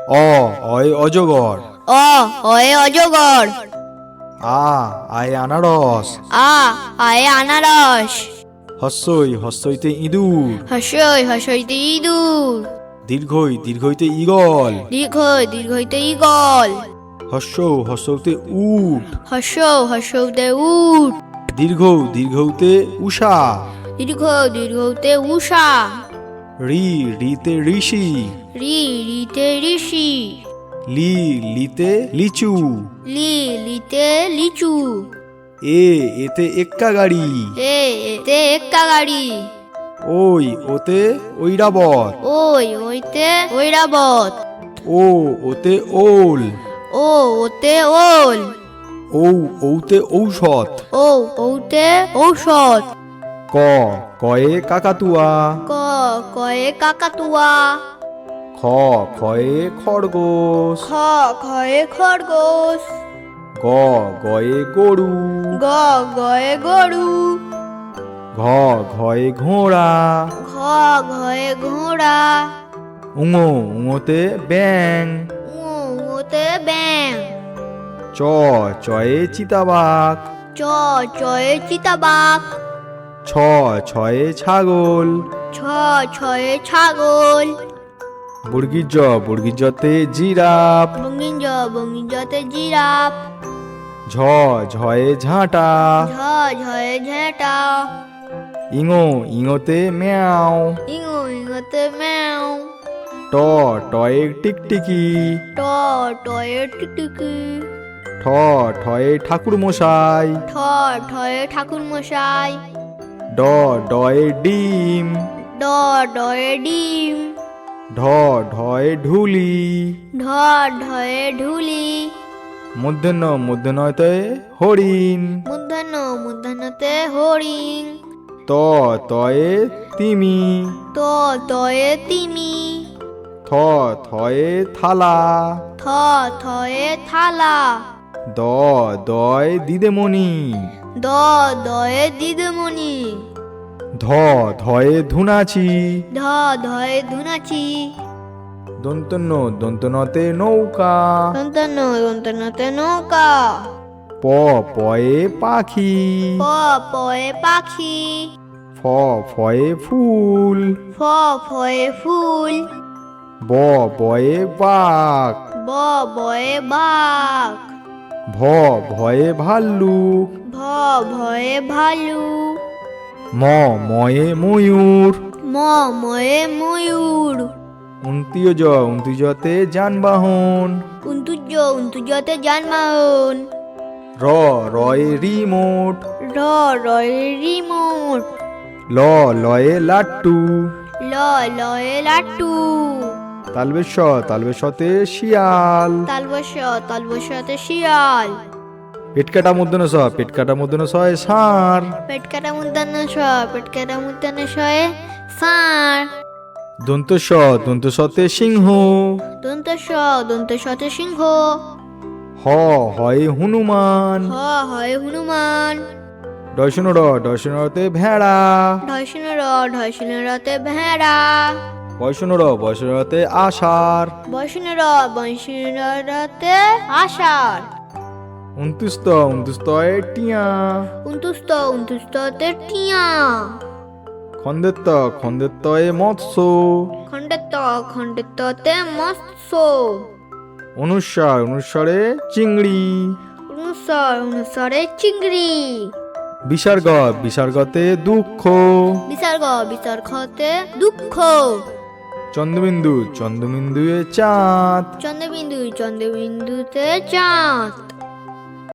অয় অজগর। অয়ে অজগর। আয় আনারস। আয়ে আনারস। হস্যইতে ইঁদুর। হসইতে ইঁদুর। দীর্ঘইতে ঈগল। দীর্ঘইতে ঈগল। হস্যতে উট। হসৌতে উট। দীর্ঘতে উষা। দীর্ঘতে উষা। রিতে ঋষি। রিতে ঋষি। লিতে লিচু। লিতে লিচু। এতে এক্কা গাড়ি। এতে এক্কা গাড়ি। ওতে ঐরাবত। ওইতে ঐরাবত। ওতে ওল। ওতে ওল। ওতে ঔষধ। ওতে ঔষধ। কয়ে কাকাতুয়া। কয়ে কাকাতুয়া। খয়ে খরগোশ। খয়ে খরগোশ। গয়ে গরু। গয়ে গরু। ঘয়ে ঘোড়া। ঘয়ে ঘোড়া। উঙোতে ব্যাং। ওতে ব্যাং। চয়ে চিতাবাঘ। চয়ে চিতাবাঘ। ছয়ে ছাগল। ছয়ে ছাগল। বর্গীজতে জিরাফ। বঙ্গিঞ্জতে জিরাফ। ঝয়ে ঝাঁটা। ঝয়ে ঝেঁটা। ইঙোতে ম্যাও। ইঙোতে ম্যাও। টয়ে টিকটিকি। টয়ে টিকটিকি। ঠয়ে ঠাকুর মশাই। ঠয়ে ঠাকুর মশাই। ডয়ে ডিম। ডয়ে ডিম। ঢয়ে ঢুলি। ঢয়ে ঢুলি। মূর্ধন্যতে হরিণ। মূর্ধন্যতে হরিণ। তয়ে তিমি। তয়ে তিমি। থয়ে থালা। থয়ে থালা। দয়ে দিদেমণি। দয়ে দিদিমণি। ধয়ে ধুনাচি। ধয়ে ধুনাচি। দন্তন্যতে নৌকা। দন্তন্যতে নৌকা। পয়ে পাখি। পয়ে পাখি। ফয়ে ফুল। ফয়ে ফুল। বয়ে বাঘ। বয়ে বাঘ। ভয়ে ভাল্লুক। ভয়ে ভালু। ময়ে ময়ূর। ময়ে ময়ূর। উন্তিজতে যানবাহন। উন্তুজতে যানবাহন। রয়ে রিমোট। রয়ে রিমোট। লয়ে লাট্টু। লয়ে লাট্টু। তালবেশতে শিয়াল। তালবশতে শিয়াল। পেটকাটা মূর্ধন্য সয় ষাঁড়। পেটকাটা মূর্ধন্য শয়ে ষাঁড়। দন্তস্বতে সিংহ। দন্তস্বতে সিংহ। হয়ে হনুমান। হয় হনুমান। ডয়সনতে ভেড়া। ঢয়সিনরতে ভেড়া। বয়সনতে আষাঢ়। বয়সিনরতে আষাঢ়। উনতুস্তয়ে টিয়া। উন্তুস্ততে টিয়া। খন্দেত্তয়ে মৎস্য। খণ্ডেত্ততে মৎস্য। অনুস্বরে চিংড়ি। অনুসারে চিংড়ি। বিসর্গতে দুঃখ। বিসর্গতে দুঃখ। চন্দ্রবিন্দুয়ে চাঁদ। চন্দ্রবিন্দুতে চাঁদ।